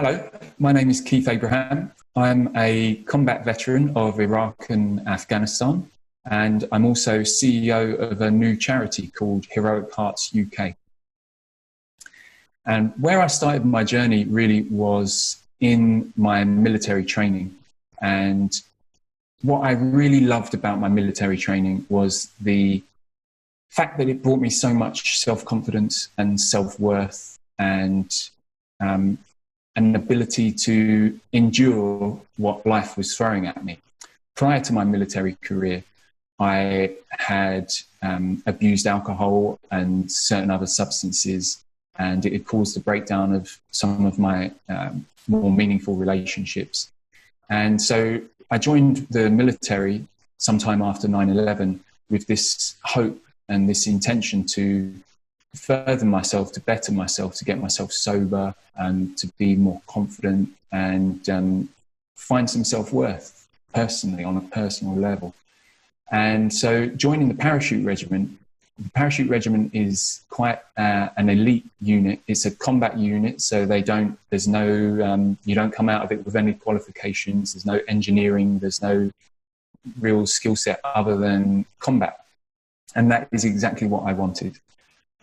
Hello, my name is Keith Abraham. I'm a combat veteran of Iraq and Afghanistan, and I'm also CEO of a new charity called Heroic Hearts UK. And where I started my journey really was in my military training. And what I really loved about my military training was the fact that it brought me so much self-confidence and self-worth and an ability to endure what life was throwing at me. Prior to my military career, I had abused alcohol and certain other substances, and it had caused the breakdown of some of my more meaningful relationships. And so I joined the military sometime after 9/11 with this hope and this intention to further myself, to better myself, to get myself sober, and to be more confident and find some self-worth personally on a personal level. And so joining the parachute regiment is quite an elite unit. It's a combat unit, so there's no, you don't come out of it with any qualifications. There's no engineering, there's no real skill set other than combat. And that is exactly what I wanted.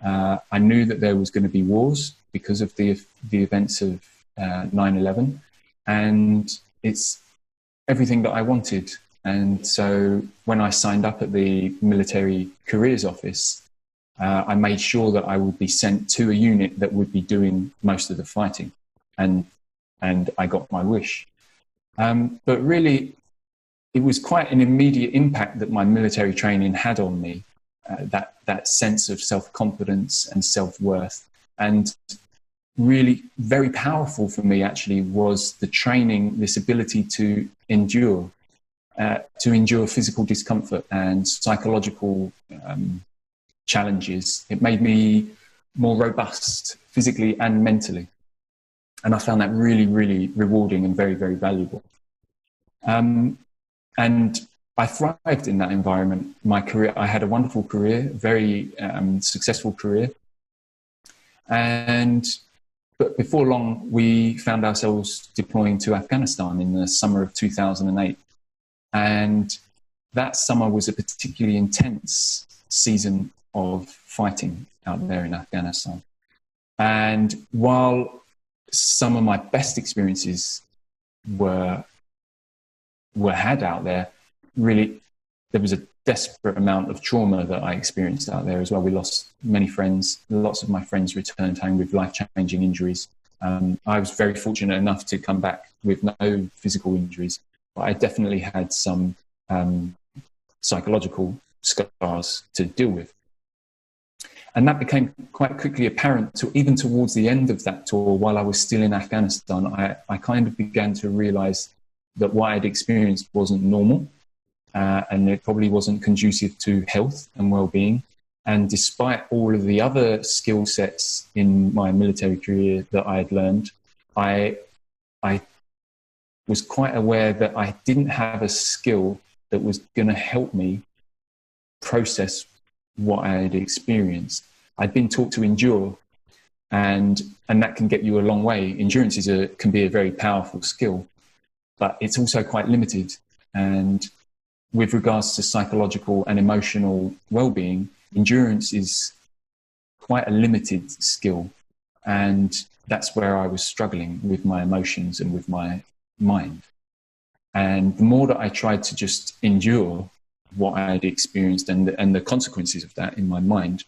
I knew that there was going to be wars because of the events of 9/11, and it's everything that I wanted. And so when I signed up at the military careers office, I made sure that I would be sent to a unit that would be doing most of the fighting, and I got my wish. But really, it was quite an immediate impact that my military training had on me. That sense of self-confidence and self-worth. And really very powerful for me actually was the training, this ability to endure physical discomfort and psychological challenges. It made me more robust physically and mentally. And I found that really, really rewarding and very, very valuable. And I thrived in that environment. My career, I had a wonderful career, very successful career. But before long, we found ourselves deploying to Afghanistan in the summer of 2008. And that summer was a particularly intense season of fighting out there in Afghanistan. And while some of my best experiences were had out there, really, there was a desperate amount of trauma that I experienced out there as well. We lost many friends. Lots of my friends returned home with life-changing injuries. I was very fortunate enough to come back with no physical injuries, but I definitely had some psychological scars to deal with. And that became quite quickly apparent even towards the end of that tour. While I was still in Afghanistan, I kind of began to realize that what I'd experienced wasn't normal. And it probably wasn't conducive to health and well-being. And despite all of the other skill sets in my military career that I had learned, I was quite aware that I didn't have a skill that was going to help me process what I had experienced. I'd been taught to endure, and that can get you a long way. Endurance can be a very powerful skill, but it's also quite limited. And with regards to psychological and emotional well-being, endurance is quite a limited skill. And that's where I was struggling with my emotions and with my mind. And the more that I tried to just endure what I had experienced and the consequences of that in my mind,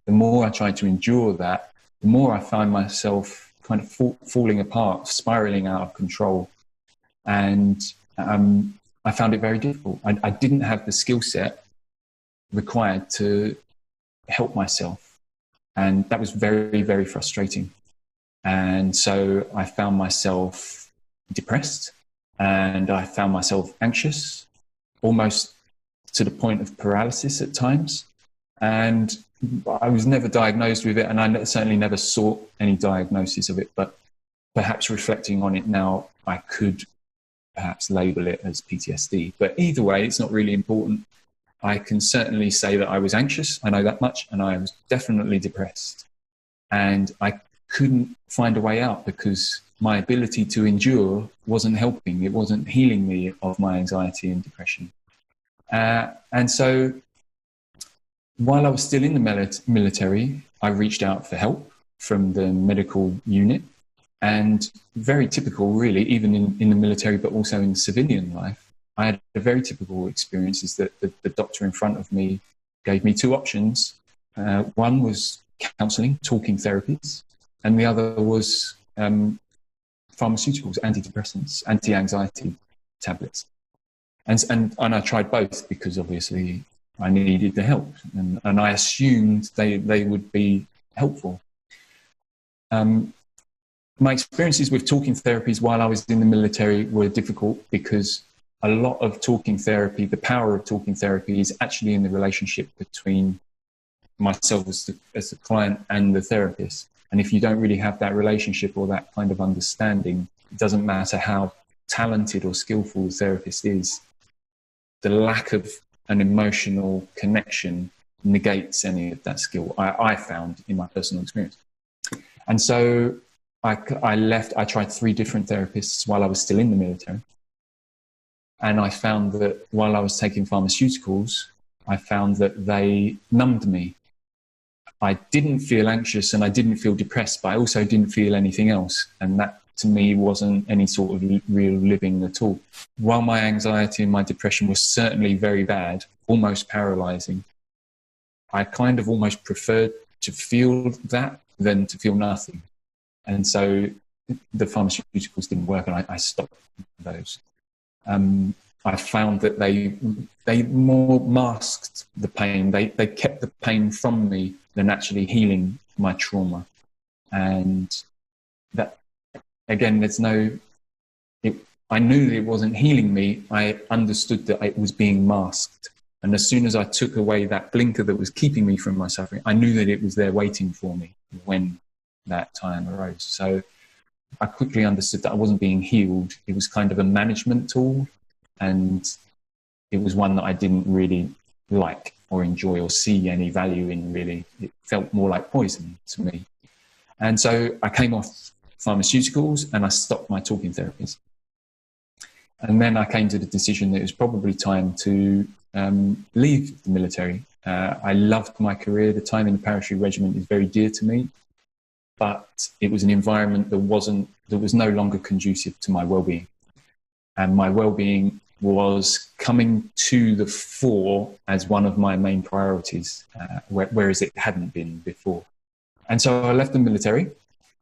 the more I tried to endure that, the more I found myself kind of falling apart, spiraling out of control. And I found it very difficult. I didn't have the skill set required to help myself. And that was very, very frustrating. And so I found myself depressed, and I found myself anxious, almost to the point of paralysis at times. And I was never diagnosed with it, and I certainly never sought any diagnosis of it. But perhaps reflecting on it now, I could perhaps label it as PTSD. But either way, it's not really important. I can certainly say that I was anxious, I know that much, and I was definitely depressed. And I couldn't find a way out because my ability to endure wasn't helping. It wasn't healing me of my anxiety and depression. And so while I was still in the military, I reached out for help from the medical unit. And very typical, really, even in the military, but also in civilian life, I had a very typical experience is that the doctor in front of me gave me two options. One was counseling, talking therapies, and the other was pharmaceuticals, antidepressants, anti-anxiety tablets. And I tried both because obviously I needed the help, and I assumed they would be helpful. My experiences with talking therapies while I was in the military were difficult because a lot of talking therapy, the power of talking therapy is actually in the relationship between myself as the client and the therapist. And if you don't really have that relationship or that kind of understanding, it doesn't matter how talented or skillful the therapist is, the lack of an emotional connection negates any of that skill, I found in my personal experience. And so I left, I tried 3 different therapists while I was still in the military. And I found that while I was taking pharmaceuticals, I found that they numbed me. I didn't feel anxious and I didn't feel depressed, but I also didn't feel anything else. And that to me wasn't any sort of real living at all. While my anxiety and my depression was certainly very bad, almost paralyzing, I kind of almost preferred to feel that than to feel nothing. And so the pharmaceuticals didn't work and I stopped those. I found that they more masked the pain. They kept the pain from me than actually healing my trauma. And that, again, I knew that it wasn't healing me. I understood that it was being masked. And as soon as I took away that blinker that was keeping me from my suffering, I knew that it was there waiting for me when that time arose. So I quickly understood that I wasn't being healed. It was kind of a management tool, and it was one that I didn't really like or enjoy or see any value in, really. It felt more like poison to me. And so I came off pharmaceuticals and I stopped my talking therapies. And then I came to the decision that it was probably time to leave the military. I loved my career. The time in the parachute regiment is very dear to me, but it was an environment that was no longer conducive to my well-being. And my well-being was coming to the fore as one of my main priorities, whereas it hadn't been before. And so I left the military,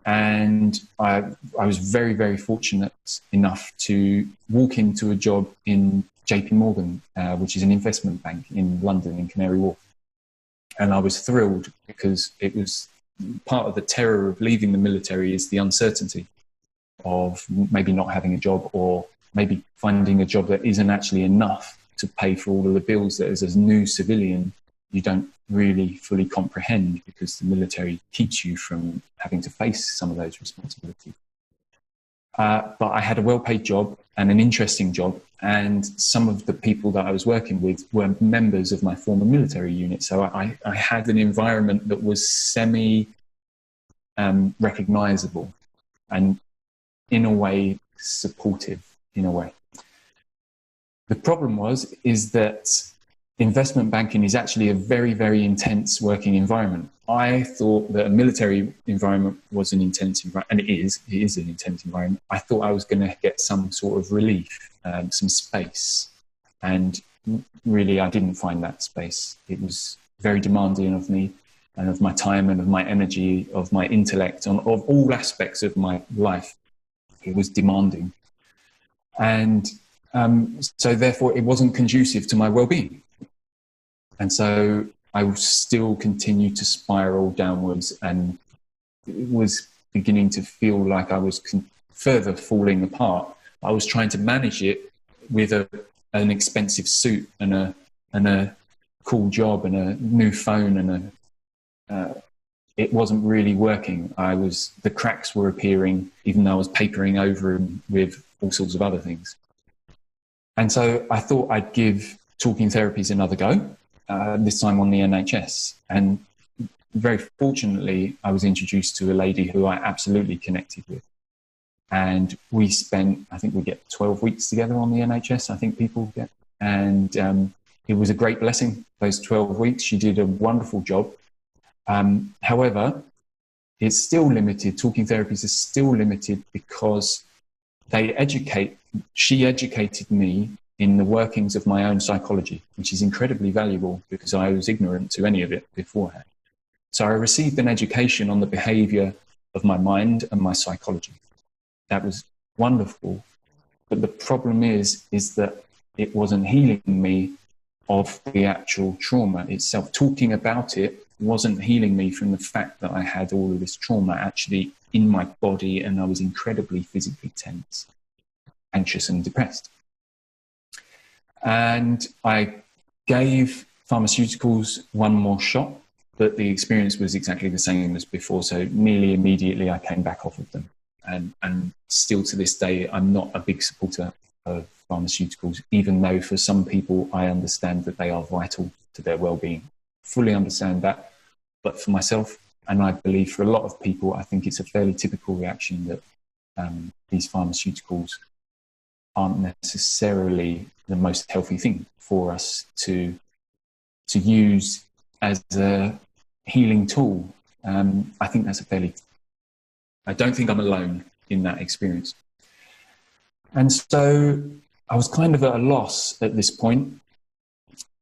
and I was very, very fortunate enough to walk into a job in JP Morgan, which is an investment bank in London, in Canary Wharf. And I was thrilled because it was part of the terror of leaving the military is the uncertainty of maybe not having a job, or maybe finding a job that isn't actually enough to pay for all of the bills that as a new civilian you don't really fully comprehend, because the military keeps you from having to face some of those responsibilities. But I had a well-paid job and an interesting job, and some of the people that I was working with were members of my former military unit. So I had an environment that was semi-recognizable and in a way supportive, in a way. The problem is that investment banking is actually a very, very intense working environment. I thought that a military environment was an intense environment, and it is an intense environment. I thought I was going to get some sort of relief, some space. And really, I didn't find that space. It was very demanding of me and of my time and of my energy, of my intellect, of all aspects of my life. It was demanding. And so therefore, it wasn't conducive to my well-being. And so I still continued to spiral downwards, and it was beginning to feel like I was further falling apart. I was trying to manage it with an expensive suit and a cool job and a new phone, and it wasn't really working. The cracks were appearing, even though I was papering over them with all sorts of other things. And so I thought I'd give talking therapies another go. This time on the NHS. And very fortunately, I was introduced to a lady who I absolutely connected with. And we spent, I think we get 12 weeks together on the NHS, I think people get. And it was a great blessing, those 12 weeks. She did a wonderful job. However, it's still limited. Talking therapies is still limited because she educated me in the workings of my own psychology, which is incredibly valuable because I was ignorant to any of it beforehand. So I received an education on the behavior of my mind and my psychology. That was wonderful. But the problem is that it wasn't healing me of the actual trauma itself. Talking about it wasn't healing me from the fact that I had all of this trauma actually in my body, and I was incredibly physically tense, anxious and depressed. And I gave pharmaceuticals one more shot, but the experience was exactly the same as before. So nearly immediately I came back off of them. And still to this day, I'm not a big supporter of pharmaceuticals, even though for some people I understand that they are vital to their well-being. Fully understand that. But for myself, and I believe for a lot of people, I think it's a fairly typical reaction that these pharmaceuticals aren't necessarily the most healthy thing for us to use as a healing tool. I think that's I don't think I'm alone in that experience. And so I was kind of at a loss at this point.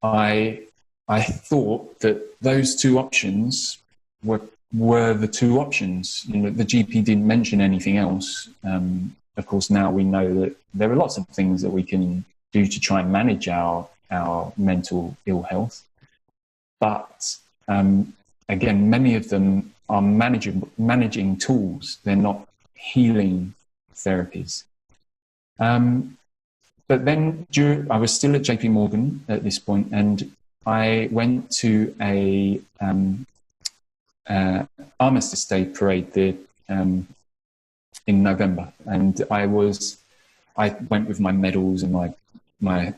I thought that those two options were the two options. You know, the GP didn't mention anything else. Of course, now we know that there are lots of things that we can do to try and manage our mental ill health. But again, many of them are managing tools. They're not healing therapies. But then I was still at JP Morgan at this point, and I went to a Armistice Day parade in November, and I went with my medals and my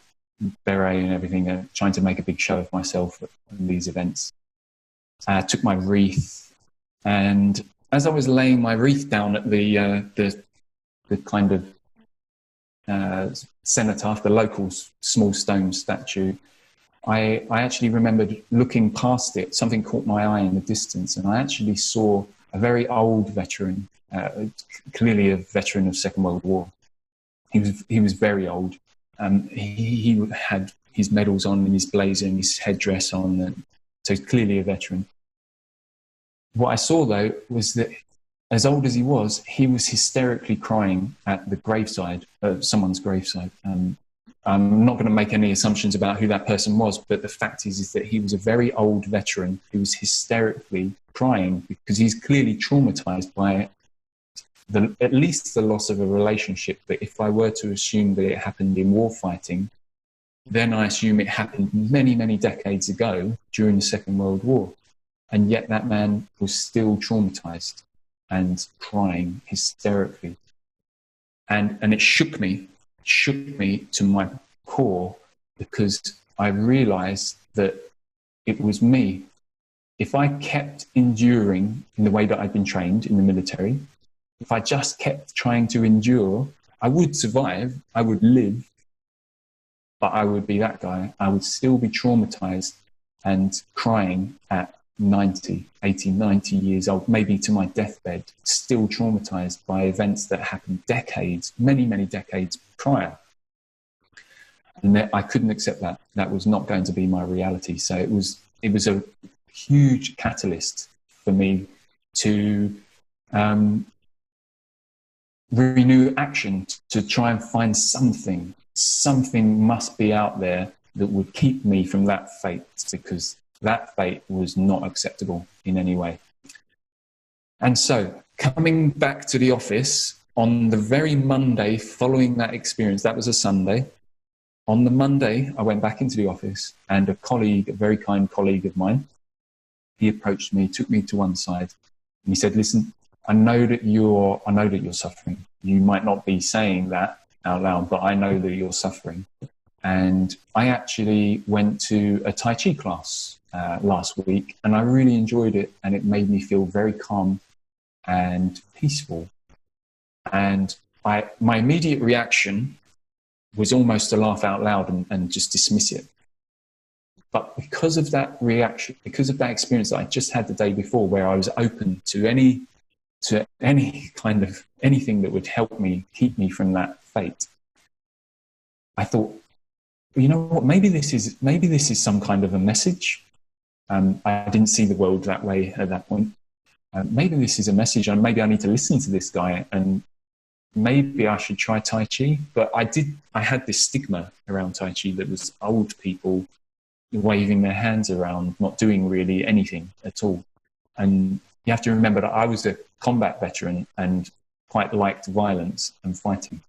beret and everything, trying to make a big show of myself at these events. I took my wreath, and as I was laying my wreath down at the kind of cenotaph, the local small stone statue, I actually remembered looking past it. Something caught my eye in the distance, and I actually saw a very old veteran, clearly a veteran of Second World War. He was very old. He had his medals on and his blazer and his headdress on, so he's clearly a veteran. What I saw, though, was that as old as he was hysterically crying at the graveside, someone's graveside. I'm not going to make any assumptions about who that person was, but the fact is that he was a very old veteran who was hysterically crying because he's clearly traumatized by at least the loss of a relationship. But if I were to assume that it happened in war fighting, then I assume it happened many, many decades ago during the Second World War. And yet that man was still traumatized and crying hysterically. And it shook me to my core, because I realized that it was me. If I kept enduring in the way that I'd been trained in the military, if I just kept trying to endure, I would survive, I would live, but I would be that guy. I would still be traumatized and crying at 90, 80, 90 years old, maybe to my deathbed, still traumatized by events that happened decades, many, many decades prior. And I couldn't accept that. That was not going to be my reality. So it was a huge catalyst for me to renew action, to try and find something. Something must be out there that would keep me from that fate, because that fate was not acceptable in any way. And so coming back to the office on the very Monday following that experience, that was a Sunday. On the Monday, I went back into the office, and a very kind colleague of mine, he approached me, took me to one side, and he said, "Listen, I know that you're suffering. You might not be saying that out loud, but I know that you're suffering. And I actually went to a Tai Chi class last week, and I really enjoyed it, and it made me feel very calm and peaceful. And my immediate reaction was almost to laugh out loud and just dismiss it. But because of that reaction, because of that experience that I just had the day before, where I was open to any kind of anything that would help me, keep me from that fate, I thought, you know what, maybe this is some kind of a message. I didn't see the world that way at that point. Maybe this is a message, and maybe I need to listen to this guy, and maybe I should try Tai Chi. But I had this stigma around Tai Chi that was old people waving their hands around, not doing really anything at all. And you have to remember that I was a combat veteran and quite liked violence and fighting.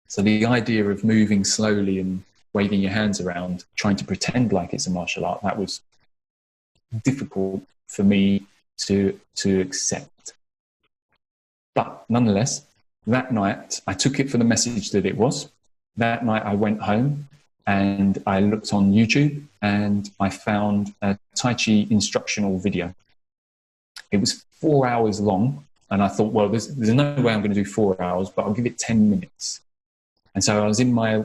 So the idea of moving slowly and waving your hands around, trying to pretend like it's a martial art, that was difficult for me to accept. But nonetheless, that night, I took it for the message that it was. That night I went home and I looked on YouTube and I found a Tai Chi instructional video. It was 4 hours long, and I thought, well, there's no way I'm going to do 4 hours, but I'll give it 10 minutes. And so I was in my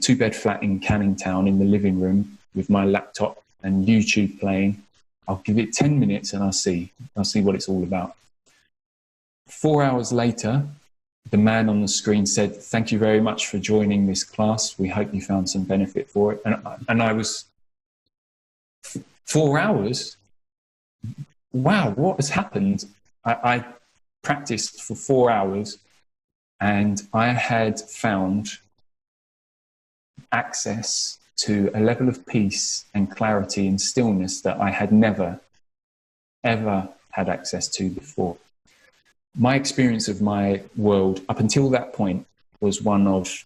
two-bed flat in Canning Town in the living room with my laptop and YouTube playing. I'll give it 10 minutes and I'll see what it's all about. 4 hours later, the man on the screen said, "Thank you very much for joining this class. We hope you found some benefit for it." And I was, 4 hours? Wow, what has happened? I practiced for 4 hours and I had found access to a level of peace and clarity and stillness that I had never, ever had access to before. My experience of my world up until that point was one of,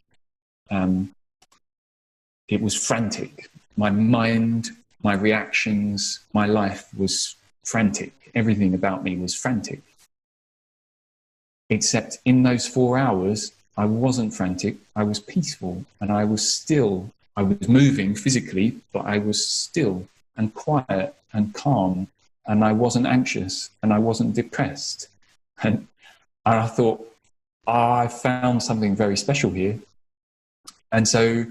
it was frantic. My mind, my reactions, my life was frantic. Everything about me was frantic. Except in those 4 hours, I wasn't frantic. I was peaceful and I was still. I was moving physically, but I was still and quiet and calm, and I wasn't anxious and I wasn't depressed. And I thought, I found something very special here. And so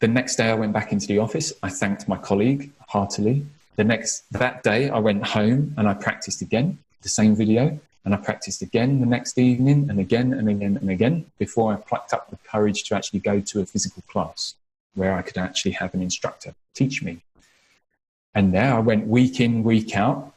the next day I went back into the office. I thanked my colleague heartily. That day I went home and I practiced again, the same video, and I practiced again the next evening and again and again and again before I plucked up the courage to actually go to a physical class where I could actually have an instructor teach me. And there I went week in, week out,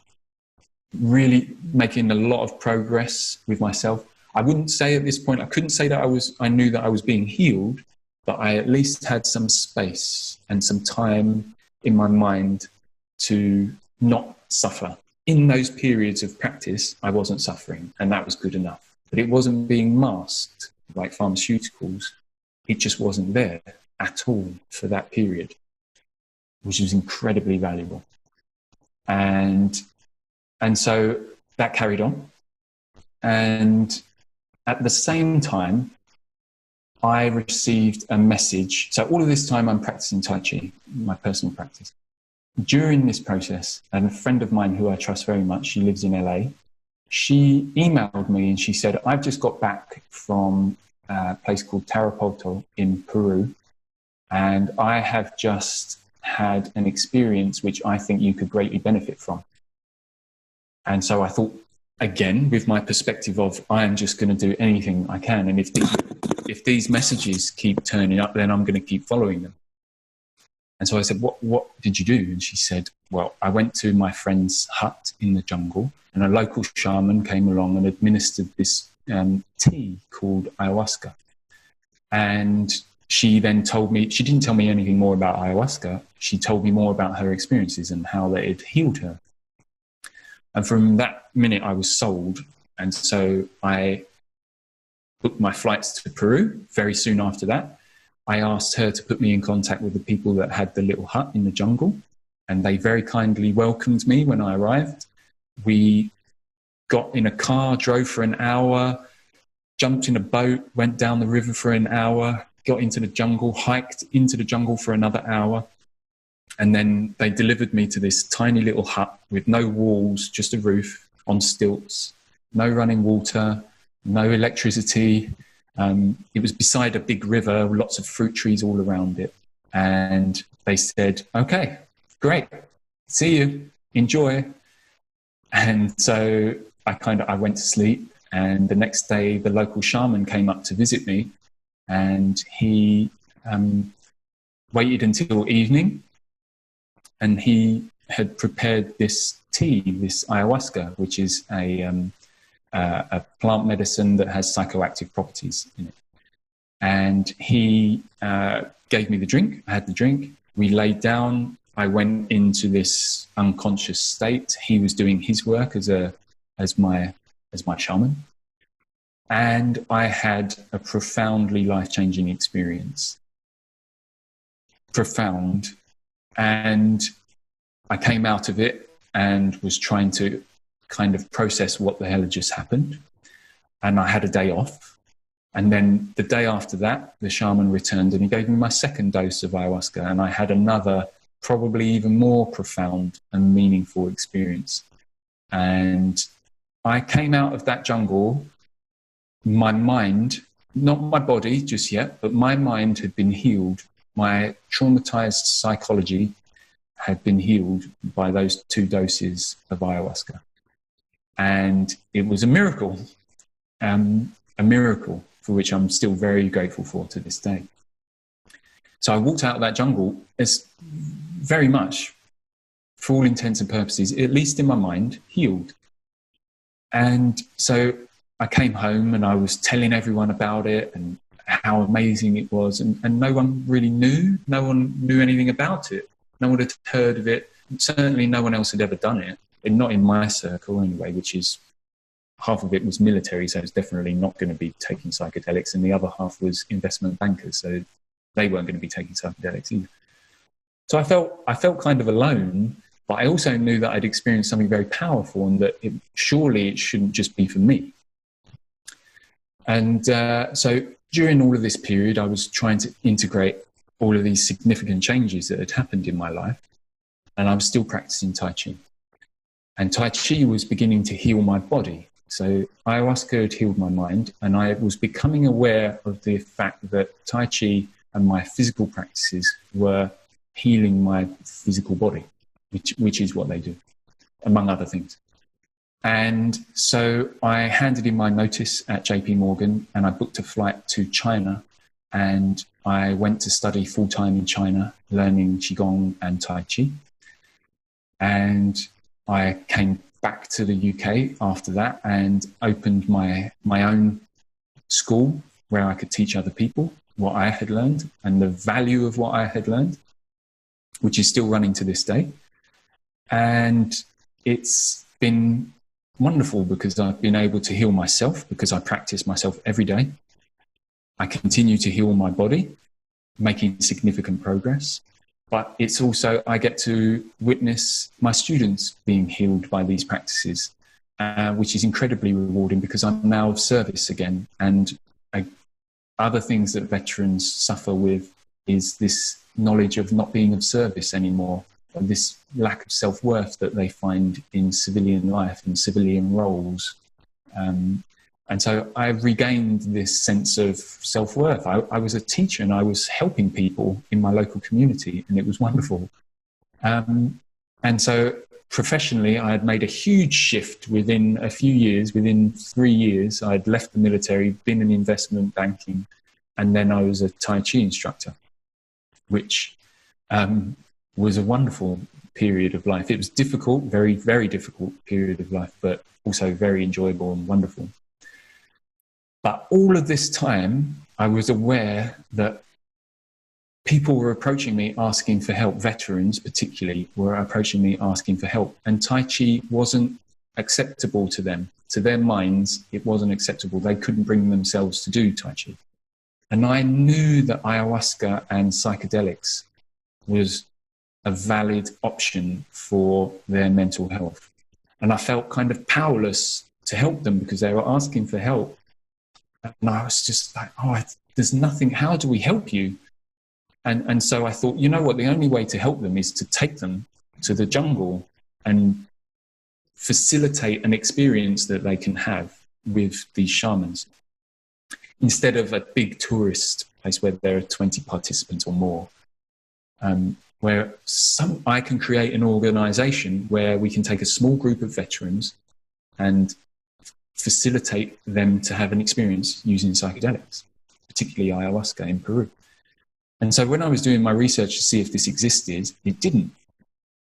really making a lot of progress with myself. I wouldn't say at this point, I couldn't say that I knew that I was being healed, but I at least had some space and some time in my mind to not suffer. In those periods of practice, I wasn't suffering, and that was good enough. But it wasn't being masked like pharmaceuticals. It just wasn't there at all for that period, which was incredibly valuable. And so that carried on. And at the same time, I received a message. So all of this time I'm practicing Tai Chi, my personal practice. During this process, and a friend of mine who I trust very much, she lives in LA, she emailed me and she said, "I've just got back from a place called Tarapoto in Peru, and I have just had an experience which I think you could greatly benefit from." And so I thought, again, with my perspective of I am just going to do anything I can, and if these messages keep turning up, then I'm going to keep following them. And so I said, what did you do? And she said, "Well, I went to my friend's hut in the jungle, and a local shaman came along and administered this tea called ayahuasca. And she then told me, she didn't tell me anything more about ayahuasca. She told me more about her experiences and how that it healed her. And from that minute, I was sold. And so I booked my flights to Peru very soon after that. I asked her to put me in contact with the people that had the little hut in the jungle, and they very kindly welcomed me when I arrived. We got in a car, drove for an hour, jumped in a boat, went down the river for an hour, got into the jungle, hiked into the jungle for another hour. And then they delivered me to this tiny little hut with no walls, just a roof on stilts, no running water, no electricity. It was beside a big river, lots of fruit trees all around it. And they said, okay, great, see you, enjoy. And so I went to sleep, and the next day the local shaman came up to visit me, and he waited until evening, and he had prepared this tea, this ayahuasca, which is a plant medicine that has psychoactive properties in it. And he gave me the drink. I had the drink. We laid down. I went into this unconscious state. He was doing his work as my shaman. And I had a profoundly life-changing experience. Profound. And I came out of it and was trying to kind of process what the hell had just happened. And I had a day off. And then the day after that, the shaman returned and he gave me my second dose of ayahuasca. And I had another, probably even more profound and meaningful experience. And I came out of that jungle, my mind, not my body just yet, but my mind had been healed. My traumatized psychology had been healed by those 2 doses of ayahuasca. And it was a miracle for which I'm still very grateful for to this day. So I walked out of that jungle as very much, for all intents and purposes, at least in my mind, healed. And so I came home and I was telling everyone about it and how amazing it was. And no one really knew. No one knew anything about it. No one had heard of it. Certainly no one else had ever done it. And not in my circle anyway, which is, half of it was military, so it's definitely not going to be taking psychedelics. And the other half was investment bankers, so they weren't going to be taking psychedelics either. So I felt kind of alone, but I also knew that I'd experienced something very powerful and that surely it shouldn't just be for me. And so during all of this period, I was trying to integrate all of these significant changes that had happened in my life. And I was still practicing Tai Chi. And Tai Chi was beginning to heal my body. So ayahuasca had healed my mind, and I was becoming aware of the fact that Tai Chi and my physical practices were healing my physical body, which is what they do, among other things. And so I handed in my notice at JP Morgan, and I booked a flight to China, and I went to study full-time in China, learning Qigong and Tai Chi. And I came back to the UK after that and opened my own school where I could teach other people what I had learned and the value of what I had learned, which is still running to this day. And it's been wonderful because I've been able to heal myself because I practice myself every day. I continue to heal my body, making significant progress. But it's also, I get to witness my students being healed by these practices, which is incredibly rewarding because I'm now of service again. And other things that veterans suffer with is this knowledge of not being of service anymore, and this lack of self-worth that they find in civilian life and civilian roles. And so I regained this sense of self-worth. I was a teacher and I was helping people in my local community, and it was wonderful. And so professionally, I had made a huge shift within a few years. Within 3 years, I'd left the military, been in investment banking, and then I was a Tai Chi instructor, which was a wonderful period of life. It was difficult, very, very difficult period of life, but also very enjoyable and wonderful. But all of this time, I was aware that people were approaching me asking for help. Veterans, particularly, were approaching me asking for help. And Tai Chi wasn't acceptable to them. To their minds, it wasn't acceptable. They couldn't bring themselves to do Tai Chi. And I knew that ayahuasca and psychedelics was a valid option for their mental health. And I felt kind of powerless to help them because they were asking for help. And I was just like, there's nothing, how do we help you? And so I thought, you know what, the only way to help them is to take them to the jungle and facilitate an experience that they can have with these shamans, instead of a big tourist place where there are 20 participants or more, where I can create an organization where we can take a small group of veterans and facilitate them to have an experience using psychedelics, particularly ayahuasca in Peru. And so when I was doing my research to see if this existed, it didn't.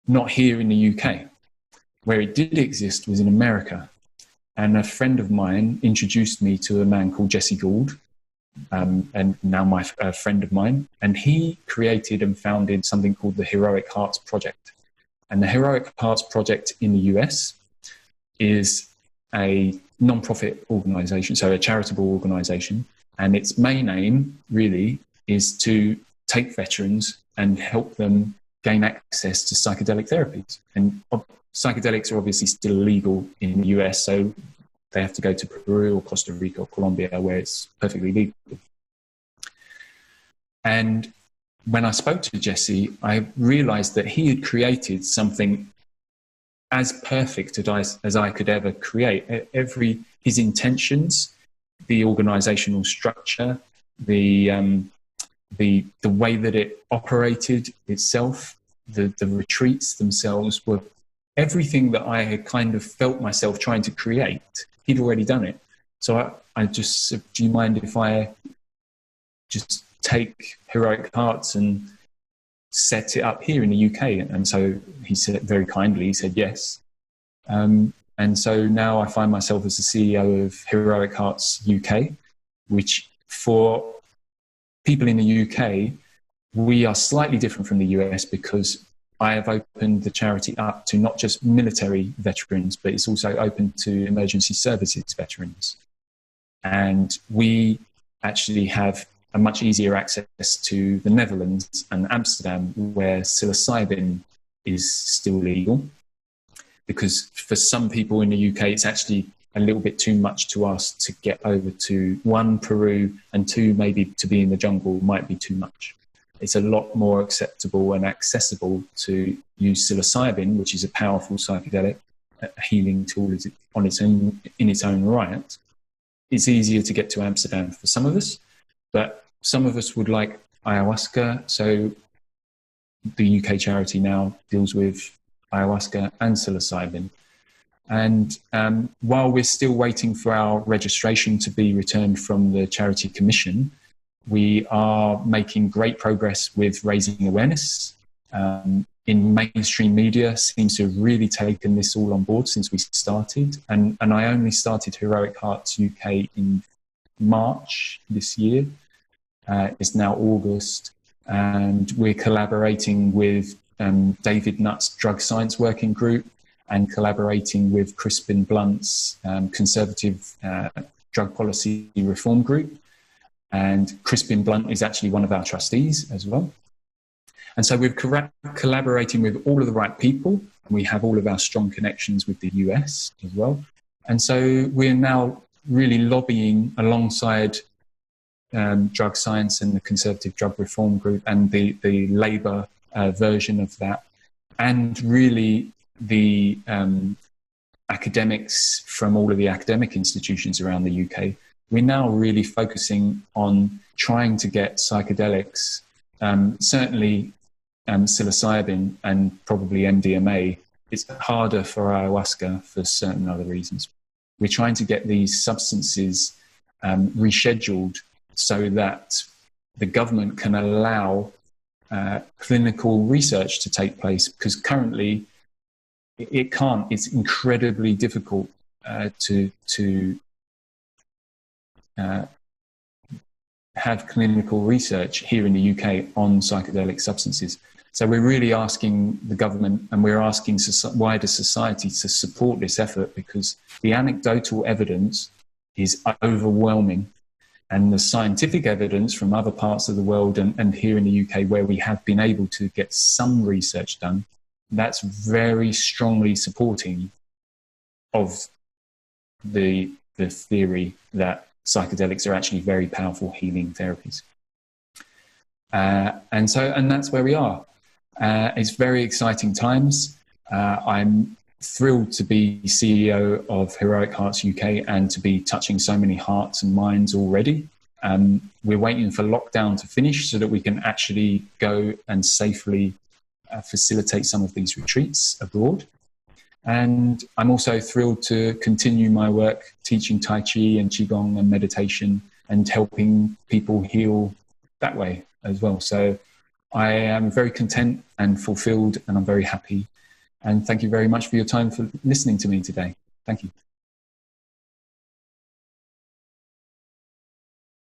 Not here in the UK. Where it did exist was in America. And a friend of mine introduced me to a man called Jesse Gould, and now a friend of mine. And he created and founded something called the Heroic Hearts Project. And the Heroic Hearts Project in the US is a non-profit organization, so a charitable organization. And its main aim really is to take veterans and help them gain access to psychedelic therapies. And psychedelics are obviously still illegal in the US, so they have to go to Peru or Costa Rica or Colombia where it's perfectly legal. And when I spoke to Jesse, I realized that he had created something as perfect as I could ever create. His intentions, the organizational structure, the way that it operated itself, the retreats themselves were everything that I had kind of felt myself trying to create. He'd already done it. So I just said, do you mind if I just take Heroic Hearts and set it up here in the UK? And so he said, very kindly, he said yes. And so now I find myself as the CEO of Heroic Hearts UK, which for people in the UK, we are slightly different from the US because I have opened the charity up to not just military veterans, but it's also open to emergency services veterans. And we actually have a much easier access to the Netherlands and Amsterdam, where psilocybin is still legal. Because for some people in the UK, it's actually a little bit too much to ask to get over to, one, Peru, and two, maybe to be in the jungle might be too much. It's a lot more acceptable and accessible to use psilocybin, which is a powerful psychedelic, a healing tool in its own right. It's easier to get to Amsterdam for some of us, but some of us would like ayahuasca. So the UK charity now deals with ayahuasca and psilocybin. And while we're still waiting for our registration to be returned from the Charity Commission, we are making great progress with raising awareness. In mainstream media seems to have really taken this all on board since we started. And I only started Heroic Hearts UK in March this year. It's now August. And we're collaborating with David Nutt's Drug Science Working Group and collaborating with Crispin Blunt's Conservative Drug Policy Reform Group. And Crispin Blunt is actually one of our trustees as well. And so we're collaborating with all of the right people. And we have all of our strong connections with the US as well. And so we're now really lobbying alongside Drug Science and the Conservative Drug Reform Group and the Labour version of that. And really the academics from all of the academic institutions around the UK. We're now really focusing on trying to get psychedelics, certainly psilocybin and probably MDMA. It's harder for ayahuasca for certain other reasons. We're trying to get these substances rescheduled so that the government can allow clinical research to take place, because currently it can't. It's incredibly difficult to have clinical research here in the UK on psychedelic substances. So we're really asking the government, and we're asking wider society to support this effort, because the anecdotal evidence is overwhelming. And the scientific evidence from other parts of the world and here in the UK, where we have been able to get some research done, that's very strongly supporting of the theory that psychedelics are actually very powerful healing therapies. And that's where we are. It's very exciting times. I'm thrilled to be CEO of Heroic Hearts UK and to be touching so many hearts and minds already. We're waiting for lockdown to finish so that we can actually go and safely facilitate some of these retreats abroad. And I'm also thrilled to continue my work teaching Tai Chi and Qigong and meditation and helping people heal that way as well. So I am very content and fulfilled, and I'm very happy. And thank you very much for your time for listening to me today. Thank you.